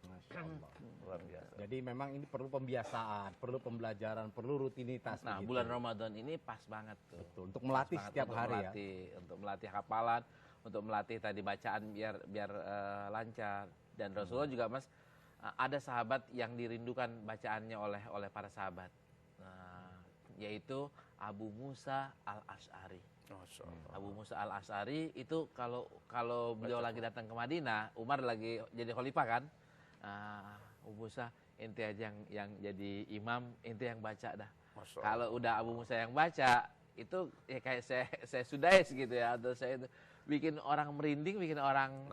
Masya Allah. Luar biasa. Jadi memang ini perlu pembiasaan, perlu pembelajaran, perlu rutinitas.
Nah, begitu. Bulan Ramadan ini pas banget tuh.
Betul. Untuk melatih setiap hari ya.
Untuk melatih hafalan, untuk melatih tadi bacaan biar lancar. Dan Rasulullah juga Mas ada sahabat yang dirindukan bacaannya oleh para sahabat. Nah, yaitu Abu Musa Al-Asy'ari.
Masya Allah.
Abu Musa Al-Asy'ari itu kalau beliau lagi datang ke Madinah, Umar lagi jadi khalifah kan. Abu Musa, ente aja yang jadi imam, ente yang baca dah.
Masya Allah.
Kalau udah Abu Musa yang baca, itu ya kayak saya sudais gitu ya, atau saya itu bikin orang merinding, bikin orang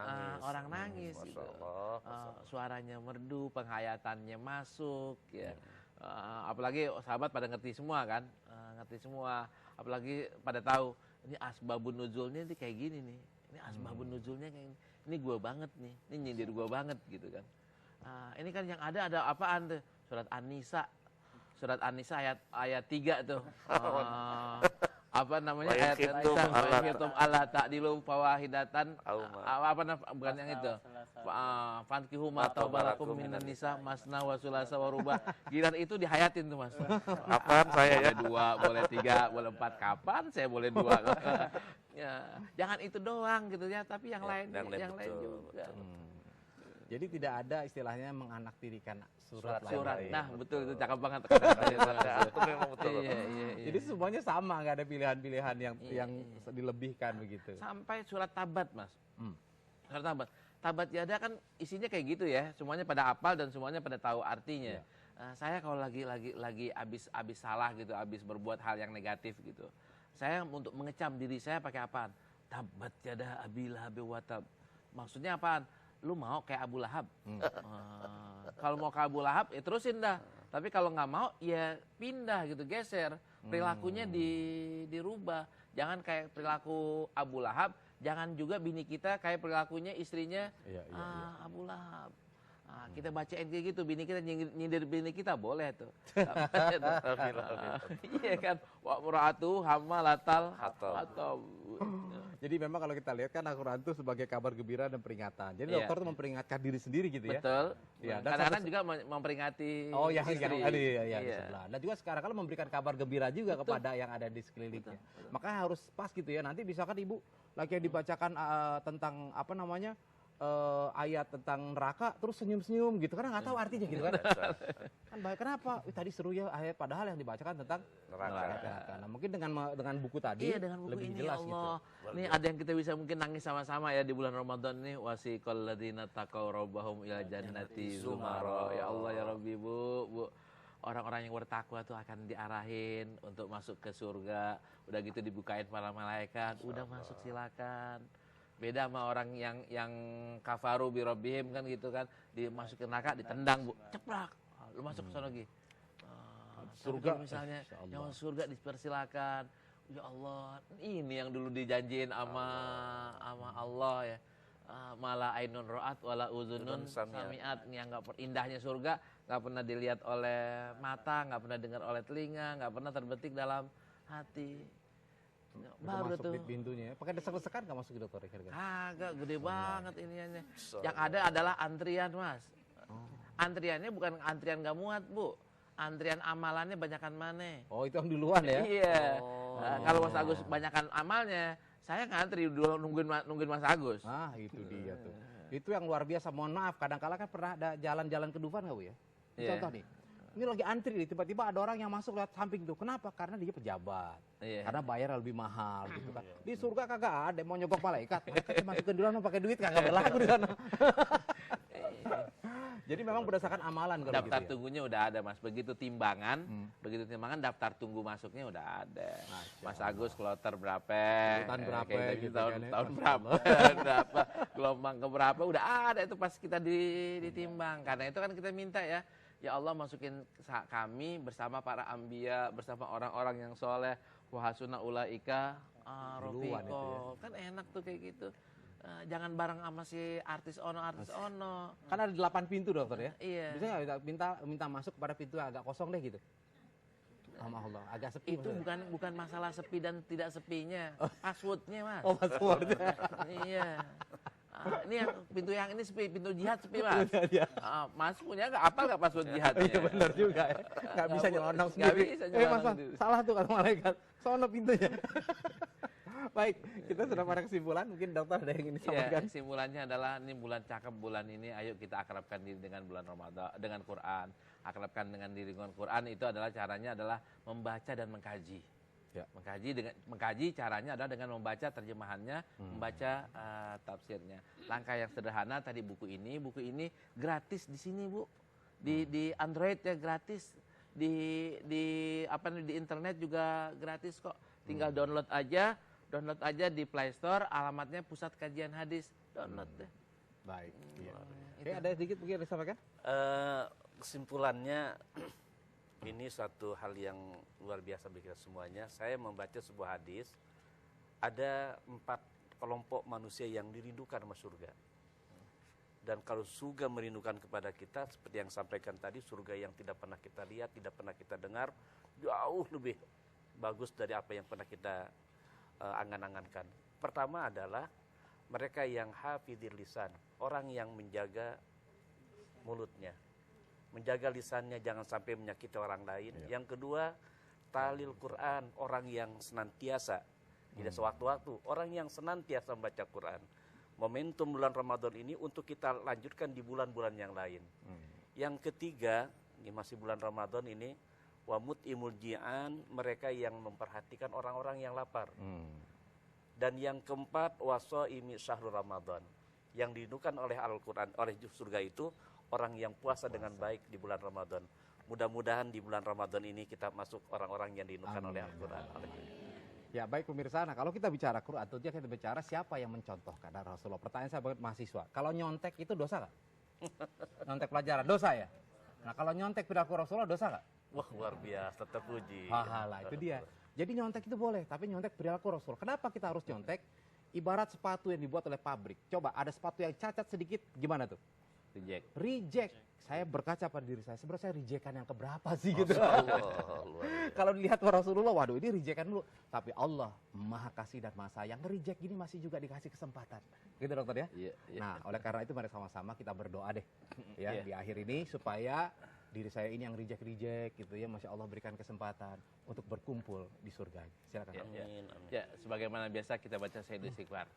nangis
Masya
gitu.
Allah.
Suaranya merdu, penghayatannya masuk ya. Apalagi sahabat pada ngerti semua kan, ngerti semua. Apalagi pada tahu ini asbabun nuzulnya ini kayak gini nih. Ini asbabun nuzulnya kayak gini. Ini gua banget nih. Ini nyindir gua banget gitu kan. Ini kan yang ada apaan tuh? Surat An-Nisa. Surat An-Nisa ayat 3 tuh. Apa namanya ayat An-Nisa Allah ta'dilu fawahidatan bukan yang itu. Fankihu ma tabalakum minan nisa masna wa sulasa wa rubah. Giliran itu dihayatin tuh Mas.
Apaan saya ya?
Boleh 2, boleh 3, boleh 4. Kapan saya boleh 2? Ya, jangan itu doang gitu ya, tapi yang lain
yang lain
juga.
Jadi tidak ada istilahnya menganaktirikan surat.
Surat.
lain.
Nah, betul itu cakep banget.
Itu memang betul.
Iya.
Jadi semuanya sama, nggak ada pilihan-pilihan yang dilebihkan begitu.
Sampai surat Tabat, Mas. Surat Tabat. Tabat Yada kan isinya kayak gitu ya. Semuanya pada hafal dan semuanya pada tahu artinya. Saya kalau lagi abis salah gitu, abis berbuat hal yang negatif gitu. Saya untuk mengecam diri saya pakai apaan? Tabat Yada Abi Lahab wa tab. Maksudnya apaan? Lu mau kayak Abu Lahab. Kalau mau kayak Abu Lahab ya terusin dah. Tapi kalau nggak mau ya pindah gitu, geser. Perilakunya dirubah. Jangan kayak perilaku Abu Lahab, jangan juga bini kita kayak perilakunya istrinya Abu Lahab. Kita bacain kayak gitu, bini kita nyindir bini kita boleh tuh. Iya kan, wa mura'atu hammalatal hatab.
Jadi memang kalau kita lihat kan Al-Quran itu sebagai kabar gembira dan peringatan. Jadi
Iya.
dokter itu memperingatkan diri sendiri gitu ya.
Betul.
Iya, dan
Kadang-kadang juga memperingati istri.
Iya, di sebelah. Dan juga sekarang kalau memberikan kabar gembira juga kepada yang ada di sekelilingnya. Makanya harus pas gitu ya. Nanti misalkan ibu lagi yang dibacakan tentang apa namanya ayat tentang neraka terus senyum-senyum gitu karena nggak tahu artinya gitu kan. Kan baik kenapa? Tadi seru ya ayat padahal yang dibacakan tentang neraka. Nah, mungkin dengan buku tadi
dengan buku
lebih
ini
jelas
ya Allah.
gitu.
Ini ada yang kita bisa mungkin nangis sama-sama ya di bulan Ramadan ini. Wasiqal ladzina taqaw rabbahum ila jannati zumara. Ya Allah ya Rabbi, Bu. Orang-orang yang bertakwa tuh akan diarahin untuk masuk ke surga. Udah gitu dibukain para malaikat, udah masuk silakan. Beda sama orang yang kafaru bi rabbihim kan gitu kan, dimasukin neraka ditendang, Bu. Ceplak. Lu masuk ke sana lagi.
Surga
Misalnya yang surga dipersilakan. Ya Allah, ini yang dulu dijanjiin sama Allah ya. Mala ainun ra'at wala uzunun sami'at, yang enggak indahnya surga enggak pernah dilihat oleh mata, enggak pernah dengar oleh telinga, enggak pernah terbetik dalam hati. Baru
masuk
tuh
di pintunya. Pakai desek-desekan nggak masuk ke dokter kira-kira?
agak gede banget iniannya. Yang ada adalah antrian, Mas. Antriannya bukan antrian gak muat, Bu. Antrian amalannya banyakan mana?
Oh, itu yang duluan ya?
Iya. Kalau Mas Agus banyakan amalnya, saya ngantri dulu nungguin Mas Agus.
Itu dia tuh. Itu yang luar biasa. Mohon maaf, kadang-kala kan pernah ada jalan-jalan ke Dufan nggak Bu ya?
Iya.
Contoh nih, ini lagi antri nih, tiba-tiba ada orang yang masuk lewat samping tuh. Kenapa? Karena dia pejabat.
Iya.
Karena bayar lebih mahal gitu kan. Di surga kagak ada mau nyogok malaikat. Malaikat masukin duluan mau pakai duit kagak berlaku di sana. Jadi memang berdasarkan amalan kalau
Daftar
gitu ya.
tunggunya udah ada, Mas. Begitu timbangan daftar tunggu masuknya udah ada. Mas Agus kloter berapa?
Urutan berapa
kayak
gitu
tahun
kan ya.
tahun berapa? berapa? Gelombang ke berapa? Udah ada itu pas kita ditimbang. Karena itu kan kita minta ya. Ya Allah masukin kami bersama para anbiya, bersama orang-orang yang soleh, wa hasuna ulaika
Duluan itu ya.
rafiqo. Kan enak tuh kayak gitu. Jangan bareng sama si artis ono.
Kan ada 8 pintu dokter ya.
Iya.
Bisa nggak minta masuk kepada pintu yang agak kosong deh gitu. Sama Allah, agak sepi.
Itu bukan masalah sepi dan tidak sepinya, passwordnya, Mas.
Oh, passwordnya.
Iya. Ini yang ini sepi, pintu jihad sepi, Mas. Mas punya nggak apal nggak password jihadnya?
Iya benar juga ya. Nggak bisa nyelonong sendiri.
Nggak bisa nyelonong
Mas,
sendiri.
salah tuh kata malaikat. Sono pintunya. Baik, kita sudah pada kesimpulan. Mungkin dokter ada yang ingin disampaikan.
Iya, kesimpulannya adalah ini bulan cakep bulan ini. Ayo kita akrabkan diri dengan bulan Ramadan, dengan Quran. Akrabkan dengan diri dengan Quran itu adalah caranya adalah membaca dan mengkaji.
Ya.
Mengkaji caranya adalah dengan membaca terjemahannya, membaca tafsirnya. Langkah yang sederhana tadi buku ini gratis di sini, Bu. Di Android ya gratis. Di internet juga gratis kok. Tinggal download aja di Play Store, alamatnya Pusat Kajian Hadis. Download deh.
Baik. Iya. Oke, ada sedikit mungkin disampaikan?
Kesimpulannya ini suatu hal yang luar biasa bagi kita semuanya. Saya membaca sebuah hadis, ada 4 kelompok manusia yang dirindukan sama surga. Dan kalau surga merindukan kepada kita, seperti yang sampaikan tadi, surga yang tidak pernah kita lihat, tidak pernah kita dengar, jauh lebih bagus dari apa yang pernah kita angan-angankan. Pertama adalah mereka yang hafidhil lisan, orang yang menjaga mulutnya, menjaga lisannya jangan sampai menyakiti orang lain. Yang kedua, talil Quran, orang yang senantiasa, tidak sewaktu-waktu, orang yang senantiasa membaca Quran. Momentum bulan Ramadan ini untuk kita lanjutkan di bulan-bulan yang lain. Yang ketiga, ini masih bulan Ramadan ini, wamut imul ji'an, mereka yang memperhatikan orang-orang yang lapar. Dan yang keempat, wasoimi syahrul Ramadan, yang dirindukan oleh Al-Quran, oleh surga itu, orang yang puasa dengan baik di bulan Ramadan. Mudah-mudahan di bulan Ramadan ini kita masuk orang-orang yang dirindukan oleh Al-Quran.
Ya baik pemirsa, nah kalau kita bicara Quran, tentunya kita bicara siapa yang mencontohkan dari Rasulullah. Pertanyaan saya buat mahasiswa, kalau nyontek itu dosa nggak? Nyontek pelajaran, dosa ya? Nah kalau nyontek perilaku Rasulullah, dosa nggak?
Wah luar biasa, terpuji.
Pahala, itu dia. Jadi nyontek itu boleh, tapi nyontek perilaku Rasul. Kenapa kita harus nyontek? Ibarat sepatu yang dibuat oleh pabrik. Coba ada sepatu yang cacat sedikit, gimana tuh? Reject. Saya berkaca pada diri saya, sebenarnya saya rejectkan yang keberapa sih gitu. Kalau dilihat Rasulullah, waduh ini rejectkan dulu. Tapi Allah Maha Kasih dan Maha Sayang, nge-reject gini masih juga dikasih kesempatan. Gitu dokter ya?
Iya.
Nah oleh karena itu mari sama-sama kita berdoa deh. Ya di akhir ini supaya diri saya ini yang reject gitu ya, Masya Allah berikan kesempatan untuk berkumpul di surga. Silakan.
Amin.
Ya, sebagaimana biasa kita baca Sayyidul Istighfar.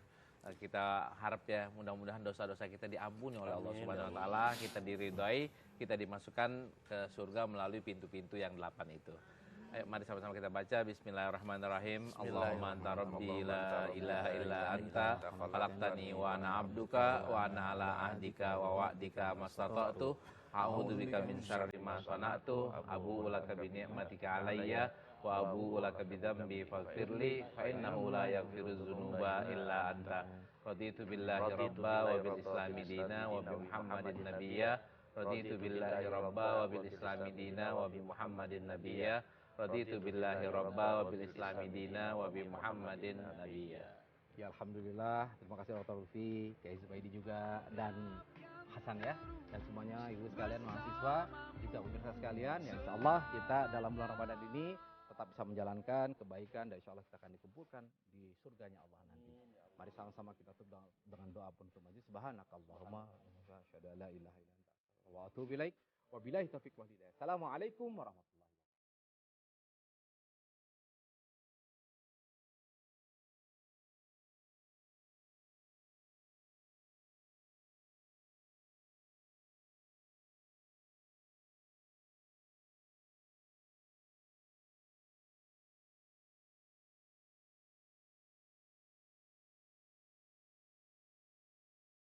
Kita harap ya mudah-mudahan dosa-dosa kita diampuni oleh Allah Subhanahu wa taala, kita diridhoi, kita dimasukkan ke surga melalui pintu-pintu yang 8 itu. Ayo mari sama-sama kita baca bismillahirrahmanirrahim. Allahumma anta rabbi la ilaha illa anta khalaqtani wa ana 'abduka wa ana ala ahdika wa wa'dika mastata'tu a'udzu bika min syarri ma sana'tu abu'u laka bi ni'matika 'alayya wa abu'u laka bi dzambi faghfirli fa innahu la yaghfiru dzunuba illa anta. Raditu billahi rabba wa bil islami dina wa bi Muhammadin nabiyya. Raditu billahi rabba wa bil islami dina wa bi Muhammadin nabiyya. Raditu billahi rabba wa bil islami dina wa bi Muhammadin nabiyya.
Ya Alhamdulillah, terima kasih Dr. Lutfi, Kiai Zubaidi juga, dan Hasan ya, dan semuanya ibu sekalian, mahasiswa, juga pemirsa sekalian, yang insya Allah kita dalam bulan Ramadan ini tetap bisa menjalankan kebaikan, dan insya Allah kita akan dikumpulkan di surganya Allah nanti. Mari sama-sama kita tutup dengan doa penutup majlis. Subhanakallahumma wa bihamdika asyhadu an la ilaha illa anta astaghfiruka wa atubu ilaik. Wabillahi taufiq wal hidayah. Assalamualaikum warahmatullahi wabarakatuh.